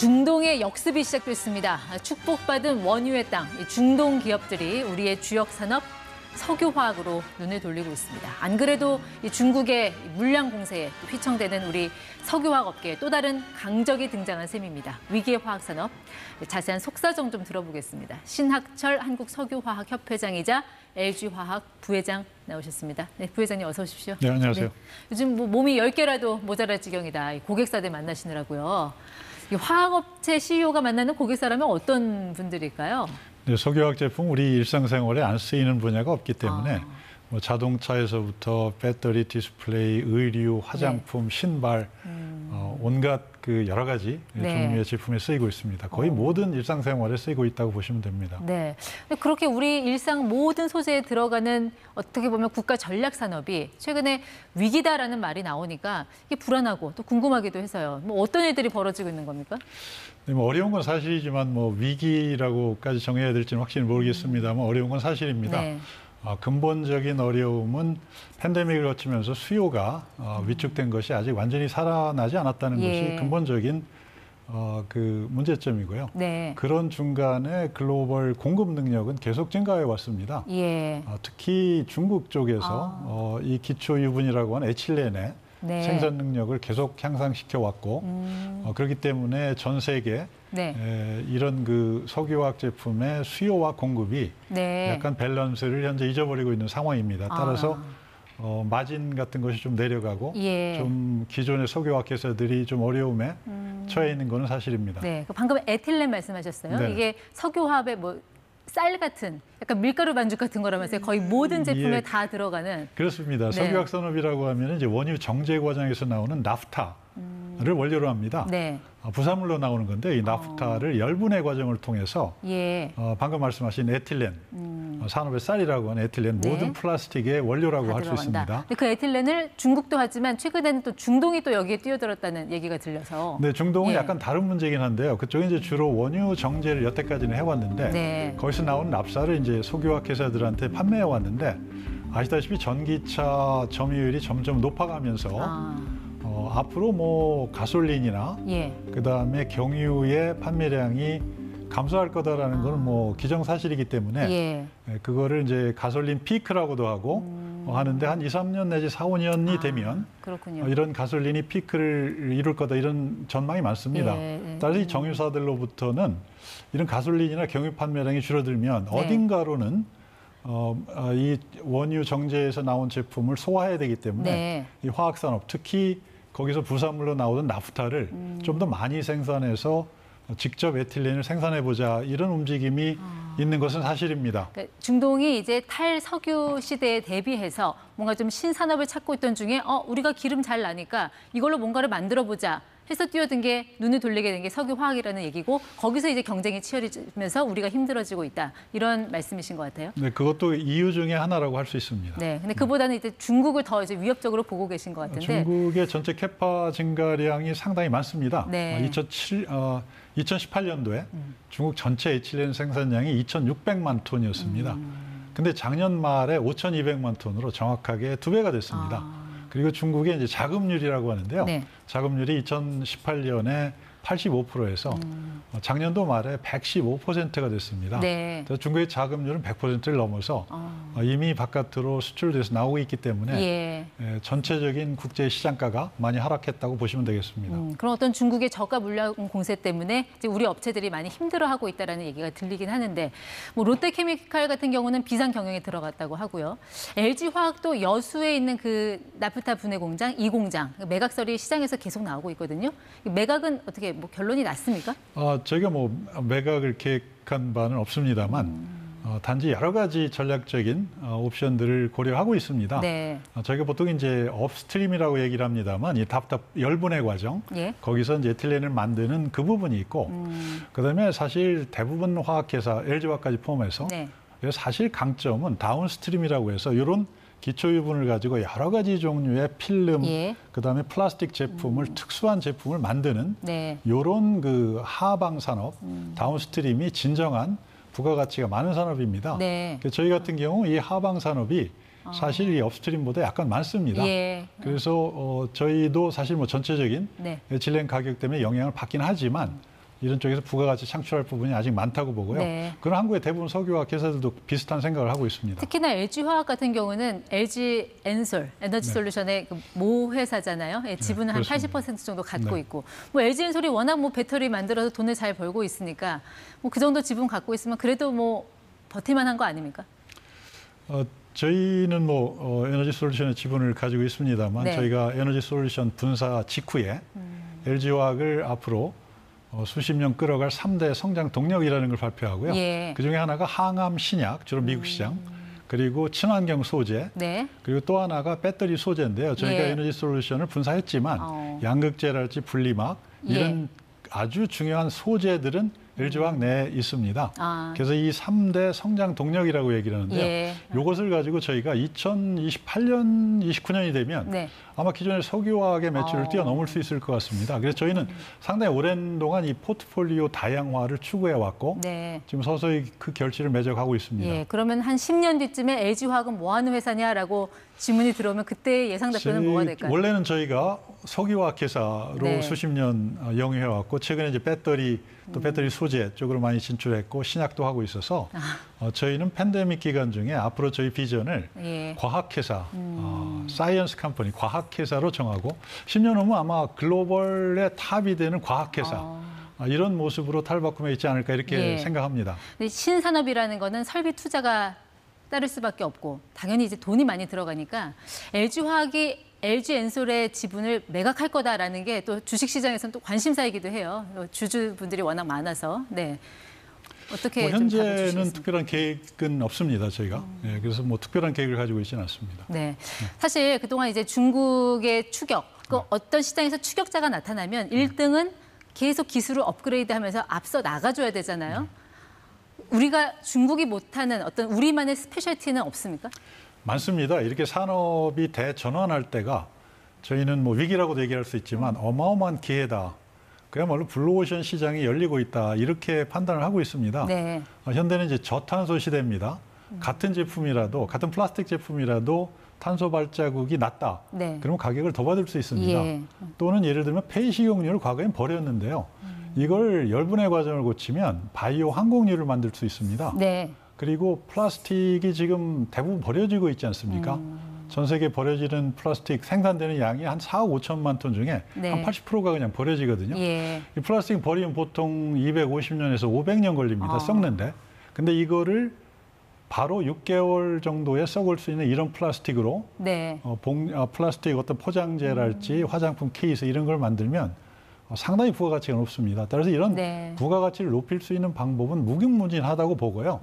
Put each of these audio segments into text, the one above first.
중동의 역습이 시작됐습니다. 축복받은 원유의 땅, 중동 기업들이 우리의 주력 산업 석유화학으로 눈을 돌리고 있습니다. 안 그래도 중국의 물량 공세에 휘청대는 우리 석유화학 업계에 또 다른 강적이 등장한 셈입니다. 위기의 화학산업, 자세한 속사정 좀 들어보겠습니다. 신학철 한국석유화학협회장이자 LG화학 부회장 나오셨습니다. 네, 부회장님 어서 오십시오. 네, 안녕하세요. 네, 요즘 몸이 10개라도 모자랄 지경이다. 고객사들 만나시느라고요. 이 화학업체 CEO가 만나는 고객사라면 어떤 분들일까요? 네, 석유화학 제품 우리 일상생활에 안 쓰이는 분야가 없기 때문에 뭐 자동차에서부터 배터리, 디스플레이, 의류, 화장품, 신발, 온갖 그 여러 가지 종류의 제품에 쓰이고 있습니다. 거의 모든 일상생활에 쓰이고 있다고 보시면 됩니다. 네, 그렇게 우리 일상 모든 소재에 들어가는 어떻게 보면 국가 전략 산업이 최근에 위기다라는 말이 나오니까 이게 불안하고 또 궁금하기도 해서요. 뭐 어떤 일들이 벌어지고 있는 겁니까? 네, 뭐 어려운 건 사실이지만 뭐 위기라고까지 정해야 될지는 확실히 모르겠습니다만 어려운 건 사실입니다. 네. 근본적인 어려움은 팬데믹을 거치면서 수요가 위축된 것이 아직 완전히 살아나지 않았다는 것이 근본적인 그 문제점이고요. 네. 그런 중간에 글로벌 공급 능력은 계속 증가해 왔습니다. 특히 중국 쪽에서 이 기초 유분이라고 하는 에틸렌의 생산 능력을 계속 향상시켜 왔고 그렇기 때문에 전 세계 이런 그 석유화학 제품의 수요와 공급이 약간 밸런스를 현재 잊어버리고 있는 상황입니다. 따라서 마진 같은 것이 좀 내려가고 좀 기존의 석유화학 회사들이 좀 어려움에 처해 있는 것은 사실입니다. 네, 방금 에틸렌 말씀하셨어요. 이게 석유화합의 뭐 쌀 같은 약간 밀가루 반죽 같은 거라면서요. 거의 모든 제품에 다 들어가는. 그렇습니다. 석유화학 산업이라고 하면 이제 원유 정제 과정에서 나오는 나프타를 원료로 합니다. 부산물로 나오는 건데 이 나프타를 열분해 과정을 통해서 방금 말씀하신 에틸렌, 산업의 쌀이라고 하는 에틸렌 모든 플라스틱의 원료라고 할 수 있습니다. 그 에틸렌을 중국도 하지만 최근에는 또 중동이 또 여기에 뛰어들었다는 얘기가 들려서. 네, 중동은 약간 다른 문제긴 한데요. 그쪽은 이제 주로 원유 정제를 여태까지는 해왔는데 거기서 나오는 납사를 이제 석유화학 회사들한테 판매해 왔는데 아시다시피 전기차 점유율이 점점 높아가면서 앞으로 뭐 가솔린이나 그다음에 경유의 판매량이 감소할 거다라는 거는 뭐 기정사실이기 때문에 그거를 이제 가솔린 피크라고도 하고 하는데 한 2, 3년 내지 4, 5년이 되면 이런 가솔린이 피크를 이룰 거다 이런 전망이 많습니다. 따라서 이 정유사들로부터는 이런 가솔린이나 경유 판매량이 줄어들면 어딘가로는 이 원유 정제에서 나온 제품을 소화해야 되기 때문에 이 화학산업 특히 거기서 부산물로 나오던 나프타를 좀 더 많이 생산해서 직접 에틸렌을 생산해보자 이런 움직임이 있는 것은 사실입니다. 그러니까 중동이 이제 탈석유 시대에 대비해서 뭔가 좀 신산업을 찾고 있던 중에 우리가 기름 잘 나니까 이걸로 뭔가를 만들어보자 해서 뛰어든 게 눈을 돌리게 된 게 석유화학이라는 얘기고 거기서 이제 경쟁이 치열해지면서 우리가 힘들어지고 있다. 이런 말씀이신 것 같아요. 네, 그것도 이유 중에 하나라고 할 수 있습니다. 네, 근데 그보다는 이제 중국을 더 이제 위협적으로 보고 계신 것 같은데. 중국의 전체 캐파 증가량이 상당히 많습니다. 2018년도에 중국 전체 에틸렌 생산량이 2,600만 톤이었습니다. 근데 작년 말에 5,200만 톤으로 정확하게 2배가 됐습니다. 그리고 중국의 이제 자급률이라고 하는데요. 자급률이 2018년에 85%에서 작년도 말에 115%가 됐습니다. 그래서 중국의 자급률은 100%를 넘어서 이미 바깥으로 수출돼서 나오고 있기 때문에 전체적인 국제 시장가가 많이 하락했다고 보시면 되겠습니다. 그럼 어떤 중국의 저가 물량 공세 때문에 이제 우리 업체들이 많이 힘들어하고 있다는 얘기가 들리긴 하는데 뭐 롯데케미칼 같은 경우는 비상 경영에 들어갔다고 하고요. LG화학도 여수에 있는 그 나프타 분해 공장, 이 공장 매각설이 시장에서 계속 나오고 있거든요. 매각은 어떻게 뭐 결론이 났습니까? 저희가 뭐 매각을 계획한 바는 없습니다만 단지 여러 가지 전략적인 옵션들을 고려하고 있습니다. 저희가 보통 이제 업스트림이라고 얘기를 합니다만 이 답답 열분해 과정 거기서 이제 에틸렌을 만드는 그 부분이 있고 그다음에 사실 대부분 화학회사 LG화학까지 포함해서 사실 강점은 다운스트림이라고 해서 이런 기초 유분을 가지고 여러 가지 종류의 필름, 그다음에 플라스틱 제품을 특수한 제품을 만드는 이런 그 하방 산업, 다운스트림이 진정한 부가가치가 많은 산업입니다. 저희 같은 경우 이 하방 산업이 사실 이 업스트림보다 약간 많습니다. 그래서 저희도 사실 뭐 전체적인 에틸렌 가격 때문에 영향을 받긴 하지만 이런 쪽에서 부가가치 창출할 부분이 아직 많다고 보고요. 네. 그런 한국의 대부분 석유화학 회사들도 비슷한 생각을 하고 있습니다. 특히나 LG화학 같은 경우는 LG 엔솔 에너지 네. 솔루션의 모 회사잖아요. 예, 지분은 한 그렇습니다. 80% 정도 갖고 네. 있고, 뭐 LG 엔솔이 워낙 뭐 배터리 만들어서 돈을 잘 벌고 있으니까 뭐 그 정도 지분 갖고 있으면 그래도 뭐 버틸만한 거 아닙니까? 저희는 뭐 에너지 솔루션의 지분을 가지고 있습니다만 네. 저희가 에너지 솔루션 분사 직후에 LG화학을 앞으로 수십 년 끌어갈 3대 성장 동력이라는 걸 발표하고요. 예. 그중에 하나가 항암 신약, 주로 미국 시장, 그리고 친환경 소재, 네. 그리고 또 하나가 배터리 소재인데요. 저희가 예. 에너지 솔루션을 분사했지만 양극재랄지 분리막 이런 아주 중요한 소재들은 LG화학 내에 있습니다. 그래서 이 3대 성장 동력이라고 얘기를 하는데요. 이것을 가지고 저희가 2028년, 29년이 되면 네. 아마 기존의 석유화학의 매출을 뛰어넘을 수 있을 것 같습니다. 그래서 저희는 상당히 오랜 동안 이 포트폴리오 다양화를 추구해 왔고 네. 지금 서서히 그 결실을 맺어가고 있습니다. 예, 그러면 한 10년 뒤쯤에 LG화학은 뭐 하는 회사냐라고 질문이 들어오면 그때 예상답변은 뭐가 될까요? 원래는 저희가 석유화학 회사로 네. 수십 년 영위해 왔고 최근에 이제 배터리 또 배터리 소재 쪽으로 많이 진출했고 신약도 하고 있어서 저희는 팬데믹 기간 중에 앞으로 저희 비전을 과학회사, 사이언스 컴퍼니, 과학회사로 정하고 10년 후면 아마 글로벌의 탑이 되는 과학회사 이런 모습으로 탈바꿈해 있지 않을까 이렇게 생각합니다. 근데 신산업이라는 거는 설비 투자가 따를 수밖에 없고 당연히 이제 돈이 많이 들어가니까 LG화학이 LG 엔솔의 지분을 매각할 거다라는 게 또 주식시장에서는 또 관심사이기도 해요. 주주분들이 워낙 많아서. 네. 어떻게 좀 현재는 특별한 계획은 없습니다, 저희가. 네, 그래서 뭐 특별한 계획을 가지고 있지는 않습니다. 네. 사실 그동안 이제 중국의 추격, 어떤 시장에서 추격자가 나타나면 1등은 계속 기술을 업그레이드하면서 앞서 나가줘야 되잖아요. 우리가 중국이 못하는 어떤 우리만의 스페셜티는 없습니까? 많습니다. 이렇게 산업이 대전환할 때가 저희는 뭐 위기라고도 얘기할 수 있지만 어마어마한 기회다. 그야말로 블루오션 시장이 열리고 있다. 이렇게 판단을 하고 있습니다. 네. 현대는 이제 저탄소 시대입니다. 같은 제품이라도, 같은 플라스틱 제품이라도 탄소 발자국이 낮다. 네. 그러면 가격을 더 받을 수 있습니다. 또는 예를 들면 폐식용유를 과거엔 버렸는데요. 이걸 열분해 과정을 거치면 바이오 항공유를 만들 수 있습니다. 네. 그리고 플라스틱이 지금 대부분 버려지고 있지 않습니까? 전 세계에 버려지는 플라스틱 생산되는 양이 한 4억 5천만 톤 중에 한 80%가 그냥 버려지거든요. 이 플라스틱 버리면 보통 250년에서 500년 걸립니다. 썩는데. 근데 이거를 바로 6개월 정도에 썩을 수 있는 이런 플라스틱으로 플라스틱 어떤 포장재랄지 화장품 케이스 이런 걸 만들면 상당히 부가가치가 높습니다. 따라서 이런 부가가치를 높일 수 있는 방법은 무궁무진하다고 보고요.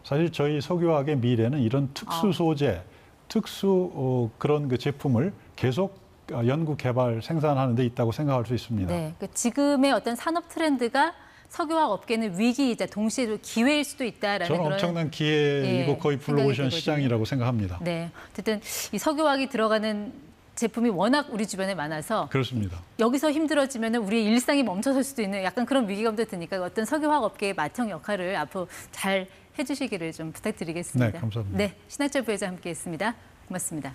사실 저희 석유화학의 미래는 이런 특수 소재, 특수 그런 그 제품을 계속 연구 개발 생산하는 데 있다고 생각할 수 있습니다. 그러니까 지금의 어떤 산업 트렌드가 석유화학 업계는 위기이자 동시에 기회일 수도 있다라는 저는 그런 엄청난 기회이고 거의 블루오션 시장이라고 생각합니다. 네, 어쨌든 이 석유화학이 들어가는 제품이 워낙 우리 주변에 많아서 그렇습니다. 여기서 힘들어지면 우리의 일상이 멈춰설 수도 있는 약간 그런 위기감도 드니까 어떤 석유화학 업계의 맏형 역할을 앞으로 잘 해주시기를 좀 부탁드리겠습니다. 네, 감사합니다. 네, 신학철 부회장 함께했습니다. 고맙습니다.